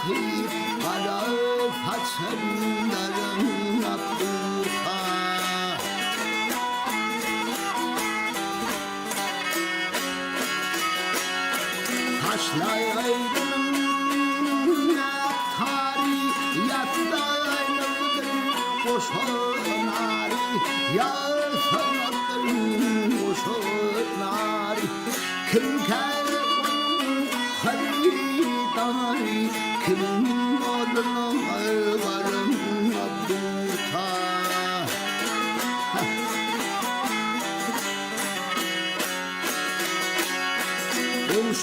kahip kara saçlarına kurha. Taşlayaydım tarih yatlayaydım boşanari yatlayaydım boşanari kim kalbim haridari kim olurlar varım abduha.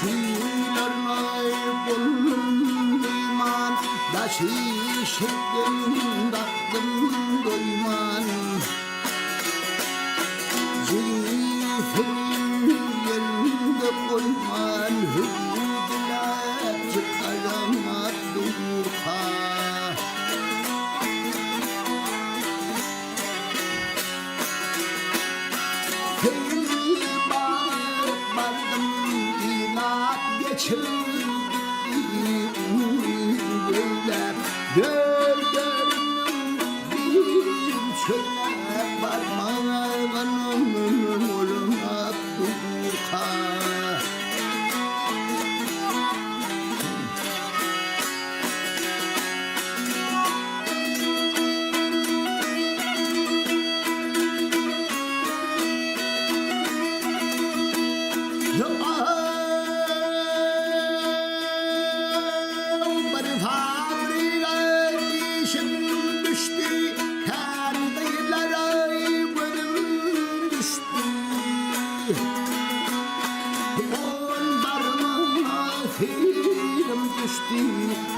Şiirler buldum iman daşı şeklim baktım doyman zifinin yerinde koyman hüdüne çıkaramat durha. Böyle gözlerim bir çöle parmağının oluna durha.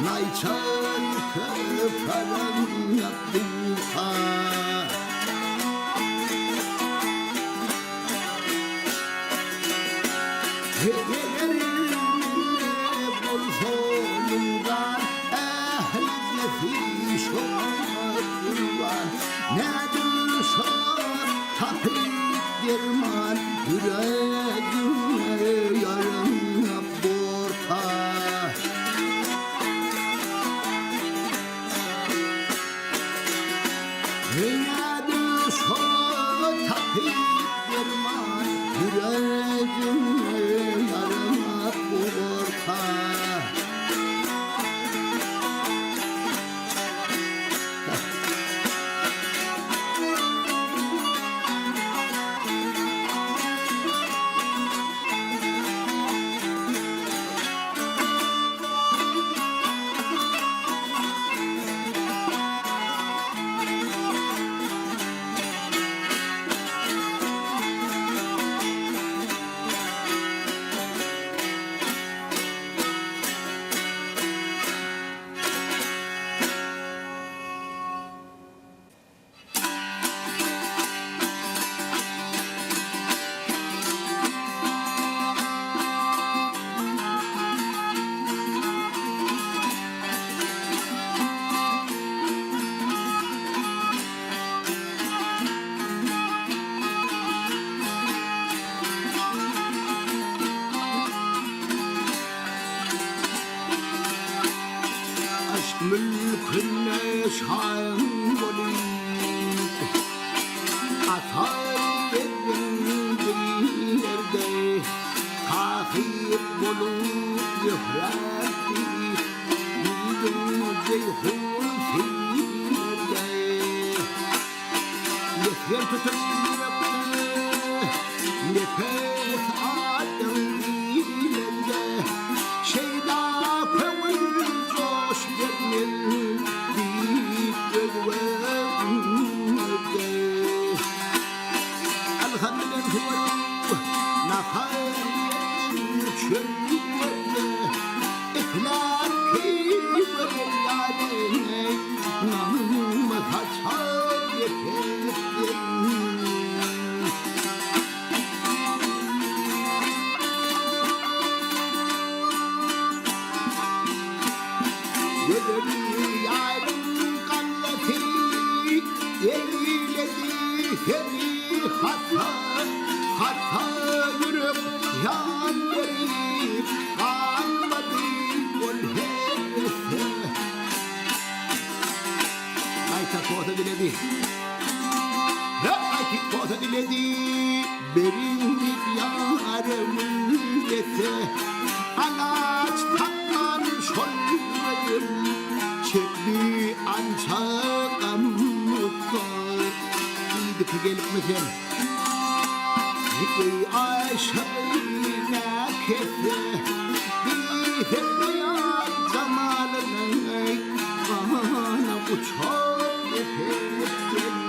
Nayçan köparan yaptıha. Hediyelerine bol solundan ehli nefis olmaklar. Nedir şar tapik derman yüreğime yarına borta. Nedir şar tapik derman yüreğime yarına borta. Mülküne şahin bulayım atar edin bir yerde kahip bulup yuhretti bildim ceyhun firde yeter tutup nefes aldım dilinde şeyda kavun coş gönül deyip gözümde elhamdülillah nahayın çölümde iflaki böyle yâdene namımı kaçar yeterdim. Yarın kalleti eyledi hemi hata yürüp yan verip kalmadı gol hevesi. diledi. Rahmeti kodu diledi. Benim yarımın dese ağaç takman şollarım çekli ançakam mutlu. İyiydi ki gelip mesela Ey aşağına kese bir hep zamanını bana bu çok öpettin.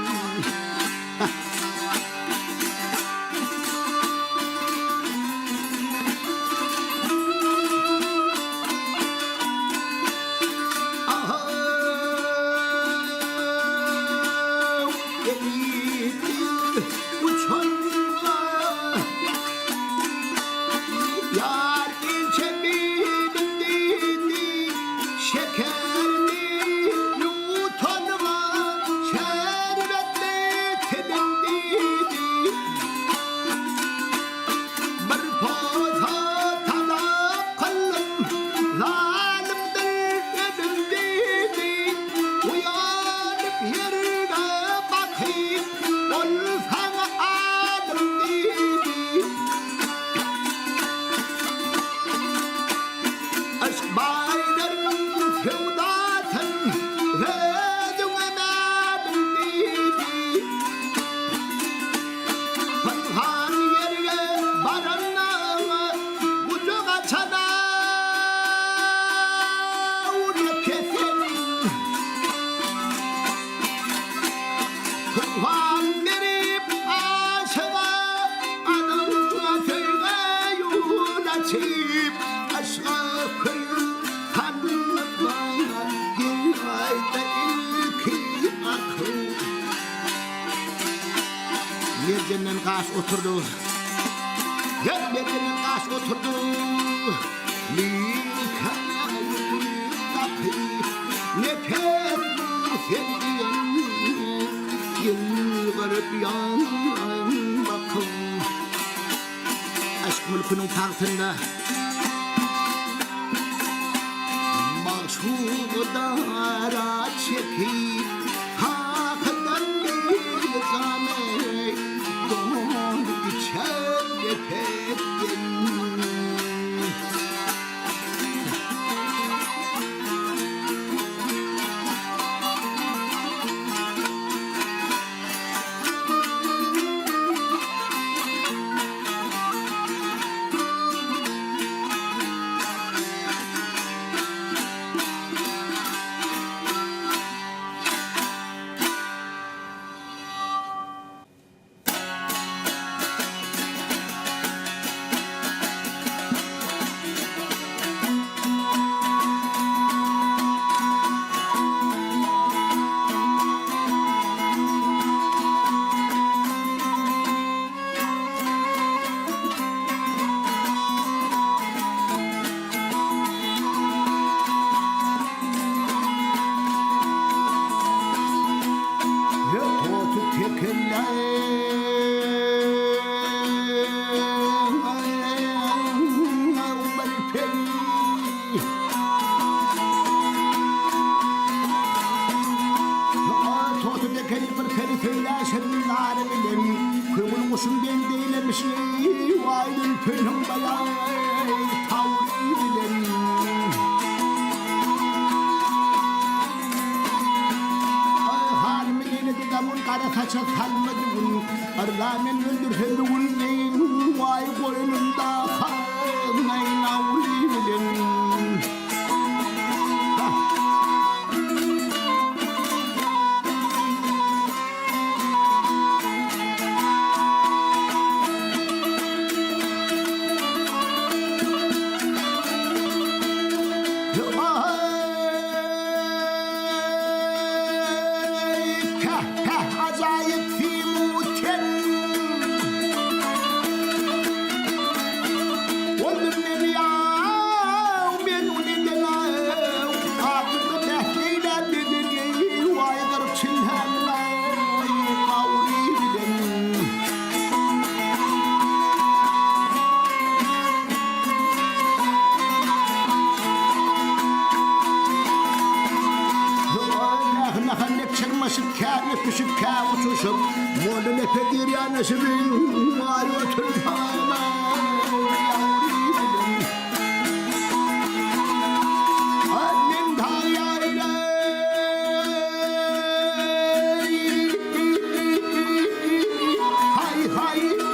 Mercan'dan kaç oturdu. Mercan'dan kaç oturdu. Nefes sevdiğim yılgarıp yan bakım. Aşk mülkünün tahtında mahşudara çekip hakikaten bir zahmet don içer nefettin. yapışık kavuşuşum Molun epedir yanışımın var oturtana Annem dağıyla hay hay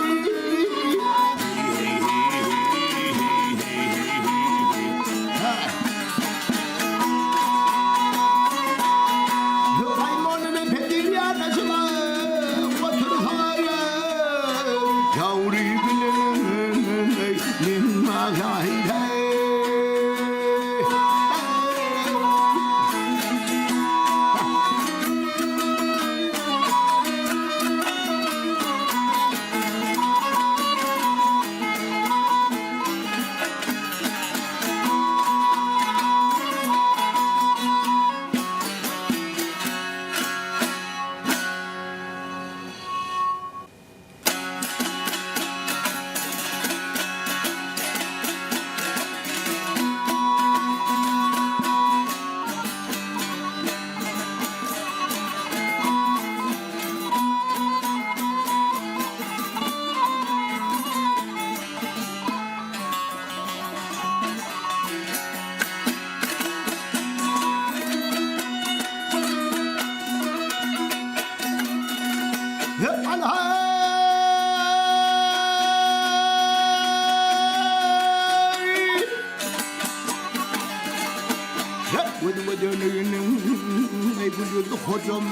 hocam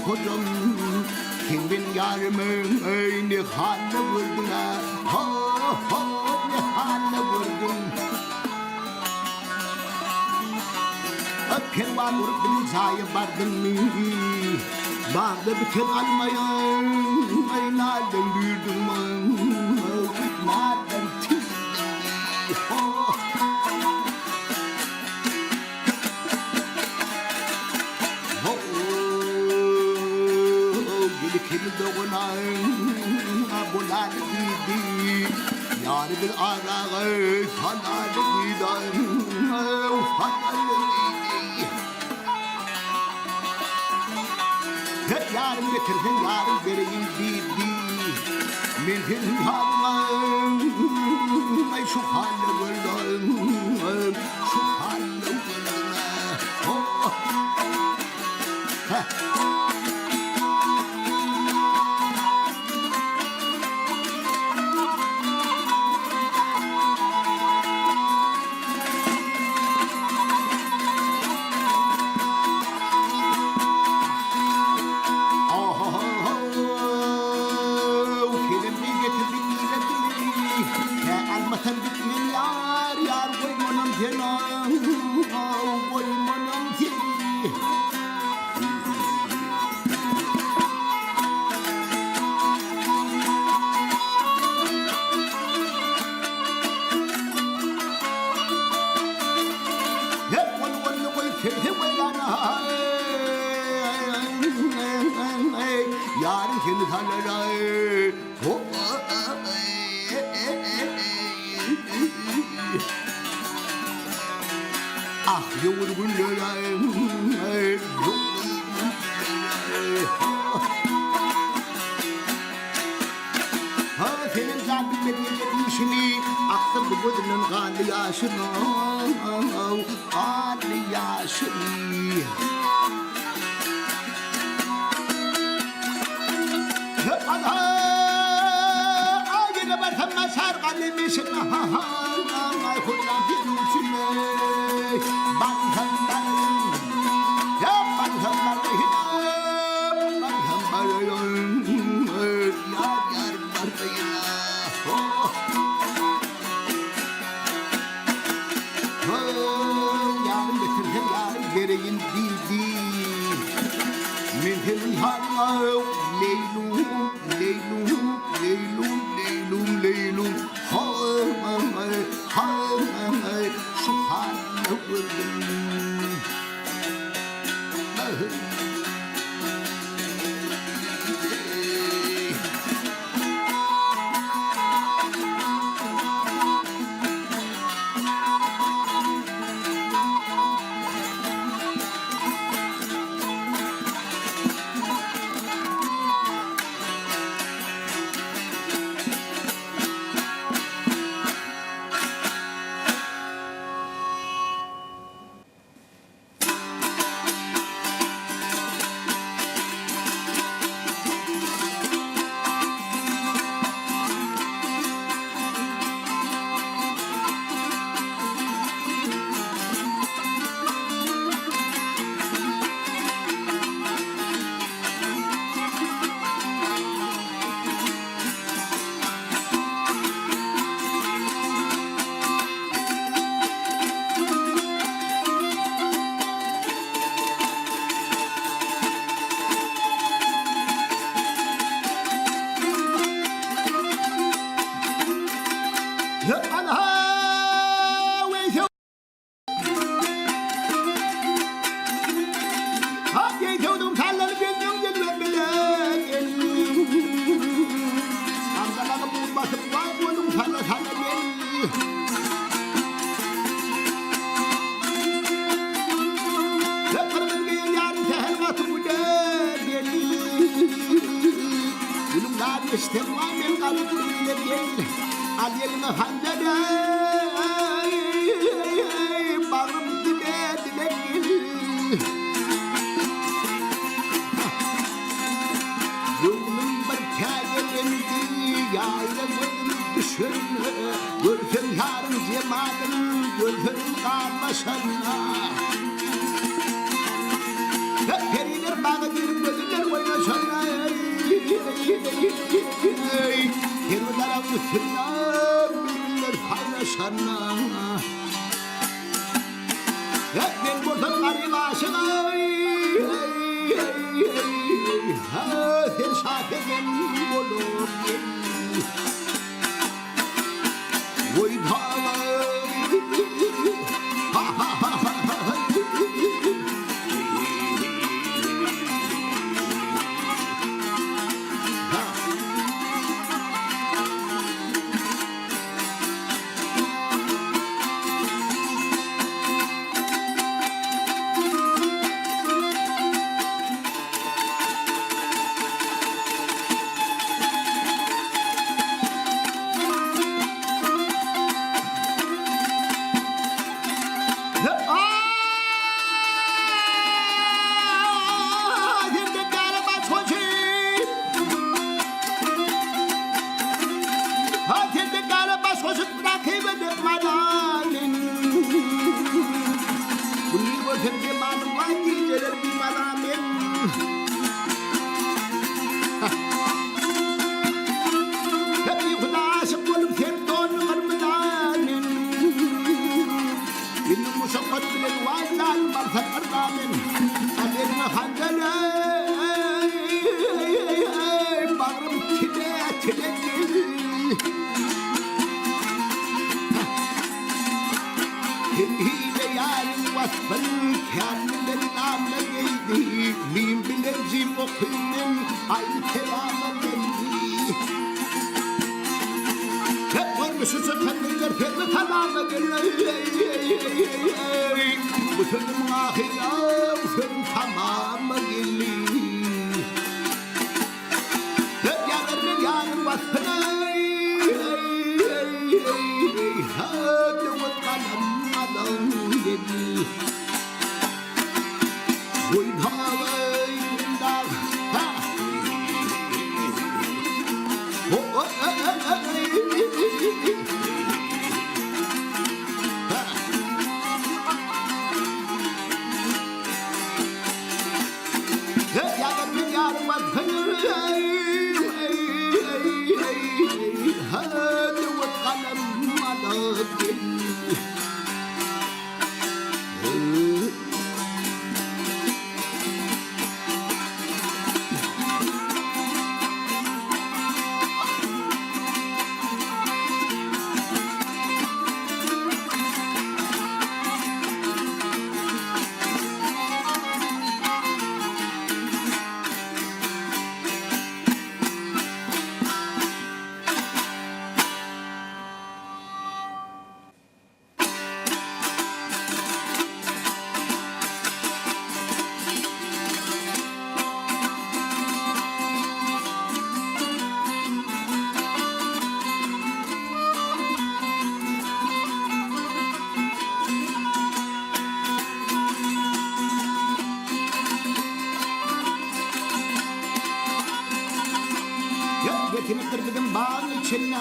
hocam kim benim yarımı ne haline vurdun ha ne haline vurdun Öpken var vurdun zayıf vardın mı Bağda bütün almayan nereden büyüdün mü nereden tüydün Gidikini doğuna bulan gidi Yar bir arağı fanalı giden fanalı gidi Yarın getirdin yarın vereyim dedi Mümkün halım Ay şu halle vurdum Şu halle vurdum Yarın kendi tarlaları Ah yorgun yüreğim Senin zaten bilmediğin işini aklım bu gözünün kanlı yaşını kanlı yaşını Ağzına bakma sarganı mişin Ay kullan filmçine Bankanlarım Ya bankanlarım Bankanlarım Yar bardayına Yarın getirdim yarın gereğin bildi Mümkün harma Leylum, leylum, leylum, leylum, leylum Hay, şu haline vurdum İstemem kalbimle gel Alyeline hanzede Bağım dibe dibe gel Gönlüm bir kâyelendi Yâyle gözüm düşün Görsün yarın cemalin Görsün karmaşanla Periler bağı girip gözüler oynaşanla Kerveler üstüne birbirler paylaşanla Ben buradan garip aşığım Sen şafegen olup Oy dağım Ha ha ha ha Getirip dedim bağın içine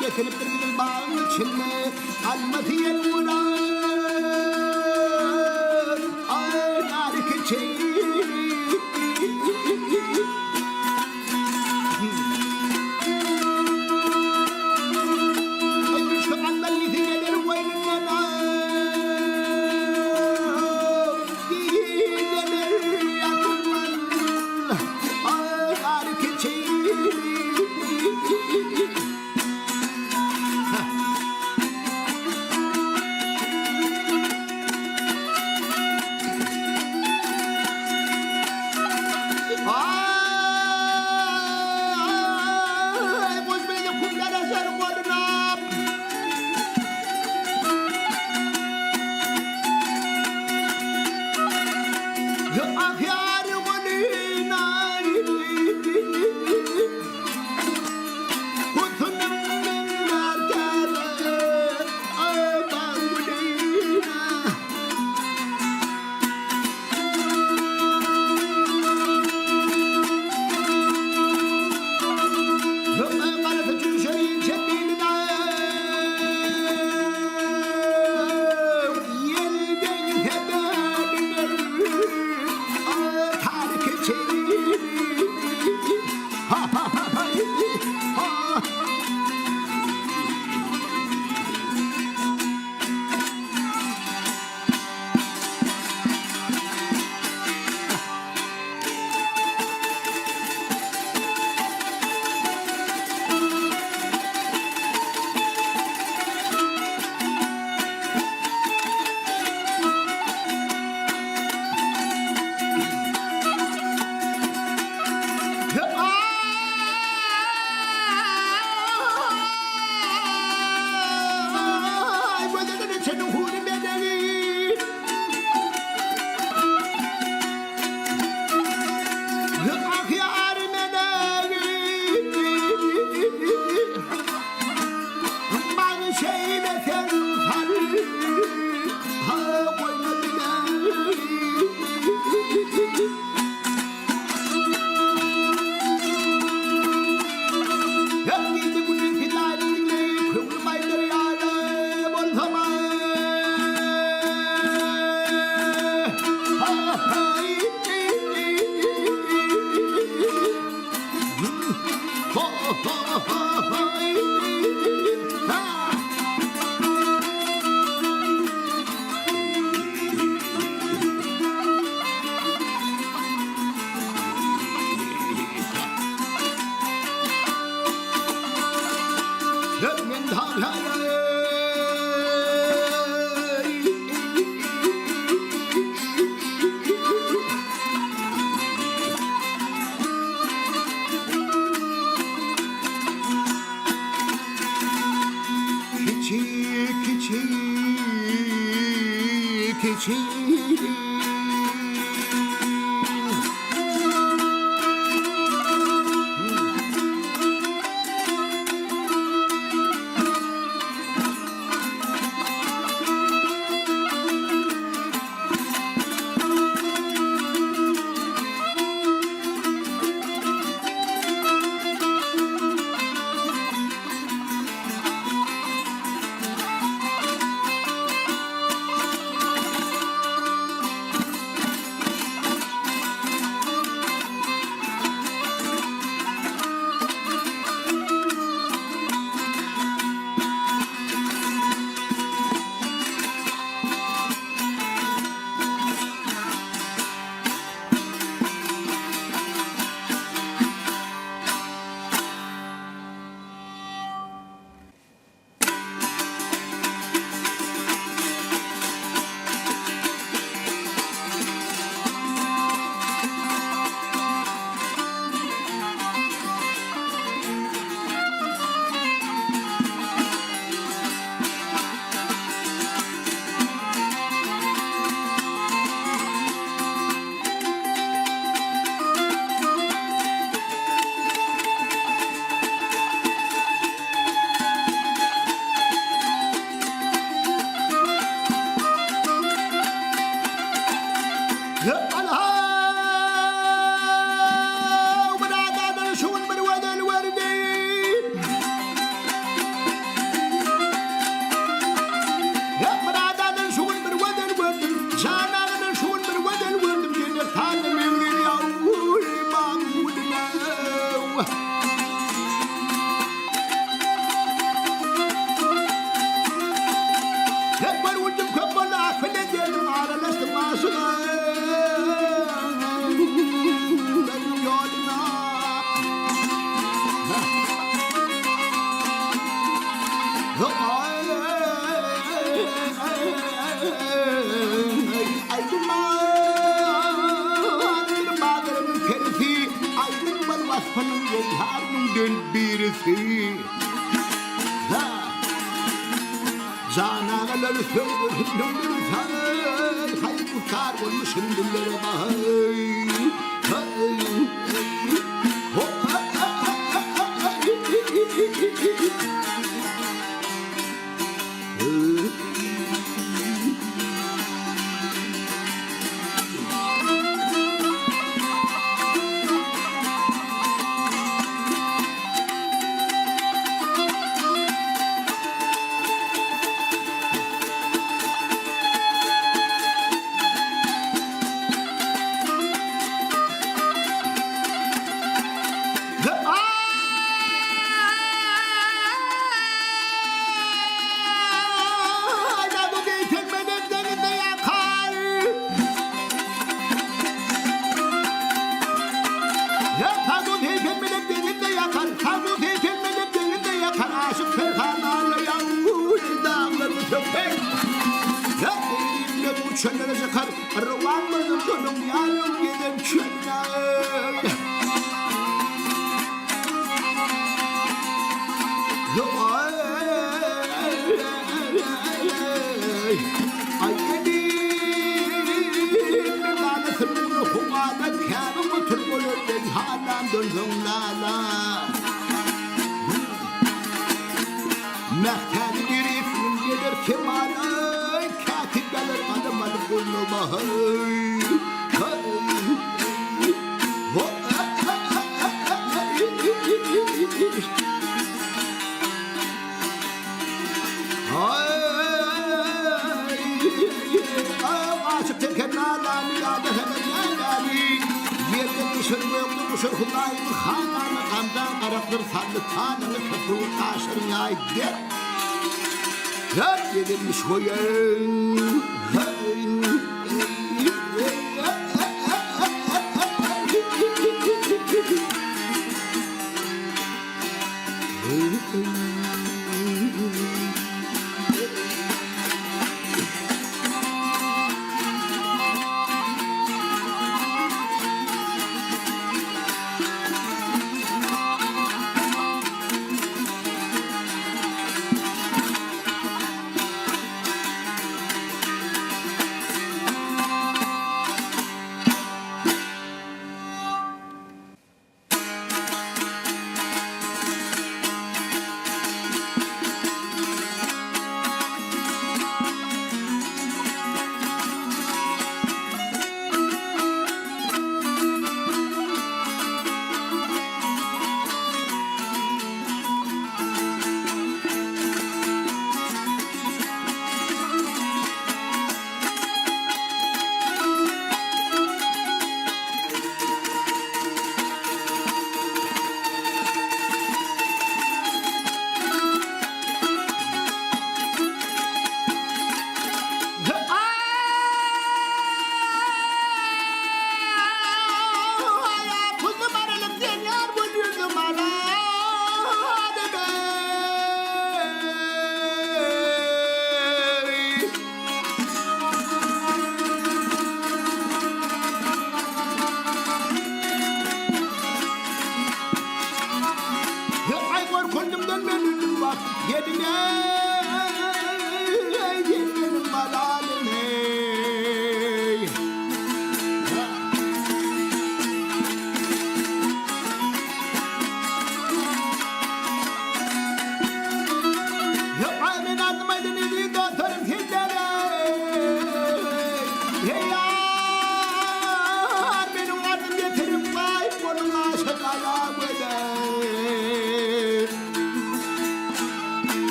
Getirip dedim bağın içine Almatı'ya vuran Narı keçeyi keçi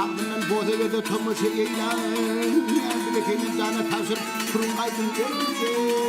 ardından bozalarda tomuşa eğlen bilekenin cana taşır kurungaydın geldi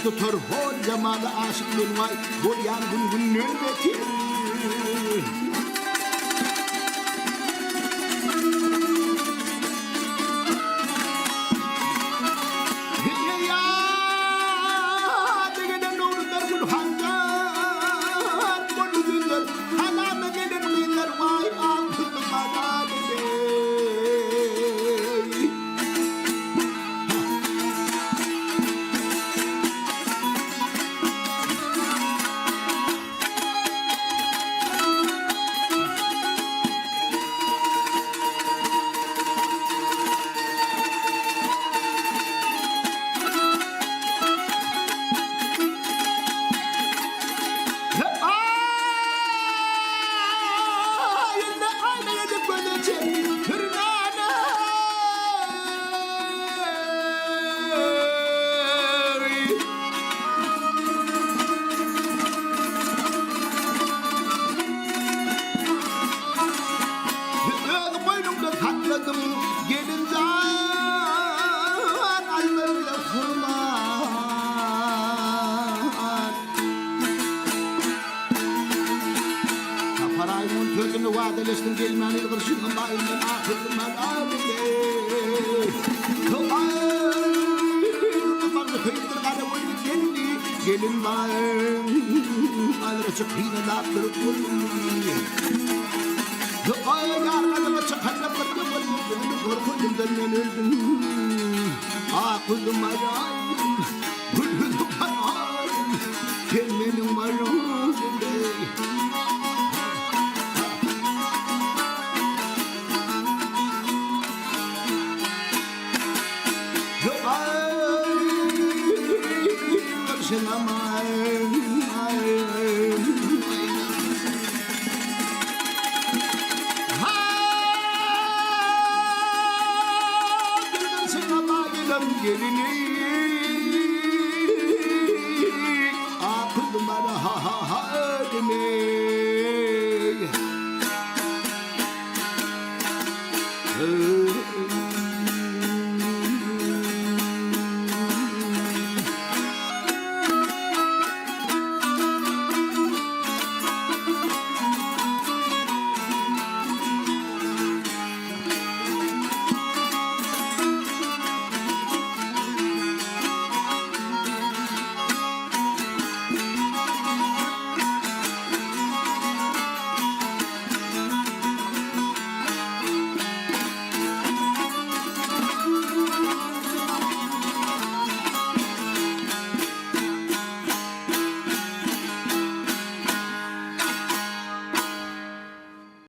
tutur hor zamanda aşıklığın vay bol yan gün nöbeti gelin zan allarla kurban kaparayımın tözünü vadeleştim gelmen ilgirşinin bayından ahırdım ben ağabeyde Kıvarlı kıyıdır gari oyunu geldi gelin var alırı çıkıyla dağıtırıp Ay yargıma çıkarla bırgımın korkudumdan ben öldüm Akıllım ayağım Gülhüdüm ayağım Kendinin varım Ay Karşın aman gelini akıldım bana ha ha ha deme